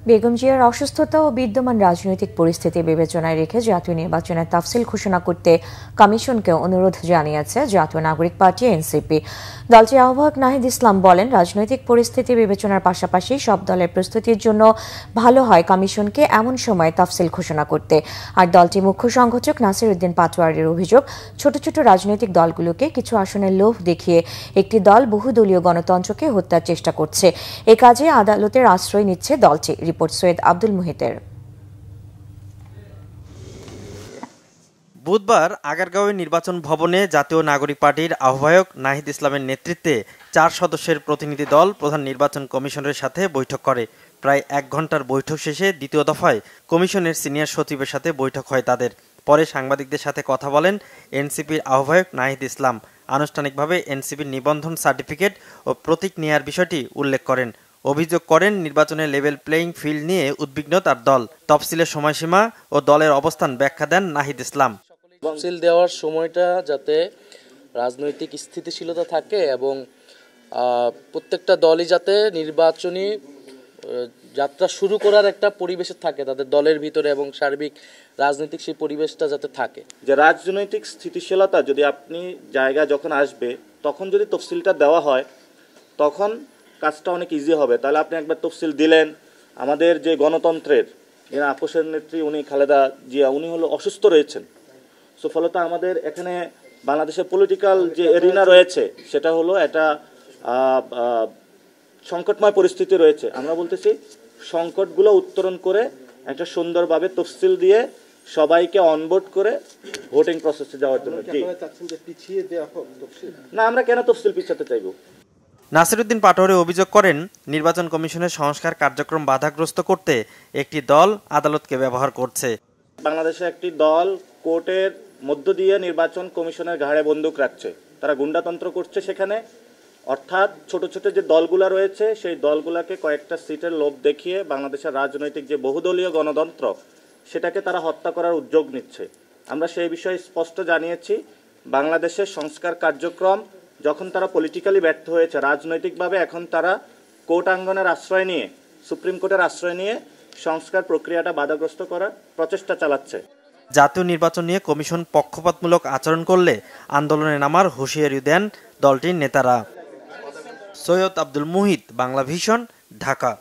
বেগম জিয়ার অসুস্থতা ও বিদ্যমান রাজনৈতিক পরিস্থিতি বিবেচনায় রেখে জাতীয় নির্বাচনের তাফসিল ঘোষণা করতে কমিশনকে অনুরোধ জানিয়েছে জাতীয় নাগরিক পার্টি এনসিপি। দলটির আহ্বায়ক নাহিদ ইসলাম বলেন, রাজনৈতিক পরিস্থিতি বিবেচনার পাশাপাশি সব দলের প্রস্তুতির জন্য ভালো হয় কমিশনকে এমন সময় তাফসিল ঘোষণা করতে। আর দলটির মুখ্য সংগঠক নাসির উদ্দিন পাটোয়ারির অভিযোগ, ছোট ছোট রাজনৈতিক দলগুলোকে কিছু আসনের লোভ দেখিয়ে একটি দল বহুদলীয় গণতন্ত্রকে হত্যার চেষ্টা করছে। এ কাজে আদালতের আশ্রয় নিচ্ছে দলটি। রিপোর্ট সৈয়দ আব্দুল মুহিতের। বুধবার আগারগাঁওয়ের নির্বাচন ভবনে জাতীয় নাগরিক পার্টির আহ্বায়ক নাহিদ ইসলামের নেতৃত্বে 4 সদস্যের প্রতিনিধি দল প্রধান নির্বাচন কমিশনের সাথে বৈঠক করে। প্রায় 1 ঘন্টার বৈঠক শেষে দ্বিতীয় দফায় কমিশনের সিনিয়র সচিবের সাথে বৈঠক হয় তাদের। পরে সাংবাদিকদের সাথে কথা বলেন এনসিপির আহ্বায়ক নাহিদ ইসলাম। আনুষ্ঠানিকভাবে এনসিপির নিবন্ধন সার্টিফিকেট ও প্রতীক নেয়ার বিষয়টি উল্লেখ করেন। অভিযোগ করেন, নির্বাচনের লেভেল প্লেইং ফিল্ড নিয়ে উদ্বিগ্ন তার দল। তফসিলের সময়সীমা ও দলের অবস্থান ব্যাখ্যা দেন নাহিদ ইসলাম। তফসিল দেওয়ার সময়টা যাতে রাজনৈতিক স্থিতিশীলতা থাকে এবং প্রত্যেকটা দলই যাতে নির্বাচনী যাত্রা শুরু করার একটা পরিবেশে থাকে তাদের দলের ভিতরে, এবং সার্বিক রাজনৈতিক সেই পরিবেশটা যাতে থাকে। যে রাজনৈতিক স্থিতিশীলতা যদি আপনি জায়গা যখন আসবে তখন যদি তফসিলটা দেওয়া হয় তখন কাজটা অনেক ইজি হবে। তাহলে আপনি একবার তফসিল দিলেন, আমাদের যে গণতন্ত্রের যিনি আপোষের নেত্রী উনি খালেদা জিয়া উনি হলো অসুস্থ রয়েছেন। সো ফলত আমাদের এখানে বাংলাদেশের পলিটিক্যাল যে এরিনা রয়েছে সেটা হলো একটা সংকটময় পরিস্থিতি রয়েছে। আমরা বলতেছি সংকটগুলো উত্তরণ করে একটা সুন্দরভাবে তফসিল দিয়ে সবাইকে অনবোর্ড করে ভোটিং প্রসেসে যাওয়ার জন্য। না, আমরা কেন তফসিল পিছাতে চাইব? নাসির উদ্দিন পাটোয়ারি অভিযোগ করেন, নির্বাচন কমিশনের সংস্কার কার্যক্রম বাধাগ্রস্ত করতে একটি দল আদালতকে ব্যবহার করছে। বাংলাদেশে একটি দল কোর্টের মধ্য দিয়ে নির্বাচন কমিশনের ঘাড়ে বন্দুক রাখছে, তারা গুন্ডাতন্ত্র করছে সেখানে। অর্থাৎ ছোট ছোট যে দলগুলা রয়েছে সেই দলগুলাকে কয়েকটা সিটের লোভ দেখিয়ে বাংলাদেশের রাজনৈতিক যে বহুদলীয় গণতন্ত্র সেটাকে তারা হত্যা করার উদ্যোগ নিচ্ছে। আমরা সেই বিষয়ে স্পষ্ট জানিয়েছি, বাংলাদেশের সংস্কার কার্যক্রম যখন তারা পলিটিক্যালি ব্যর্থ হয়েছে রাজনৈতিকভাবে, এখন তারা কোর্ট আঙ্গনের আশ্রয় নিয়ে, সুপ্রিম কোর্টের আশ্রয় নিয়ে সংস্কার প্রক্রিয়াটা বাধাগ্রস্ত করার প্রচেষ্টা চালাচ্ছে। জাতীয় নির্বাচন নিয়ে কমিশন পক্ষপাতমূলক আচরণ করলে আন্দোলনে নামার হুঁশিয়ারি দেন দলটির নেতারা। সৈয়দ আব্দুল মুহিত, বাংলা ভিশন, ঢাকা।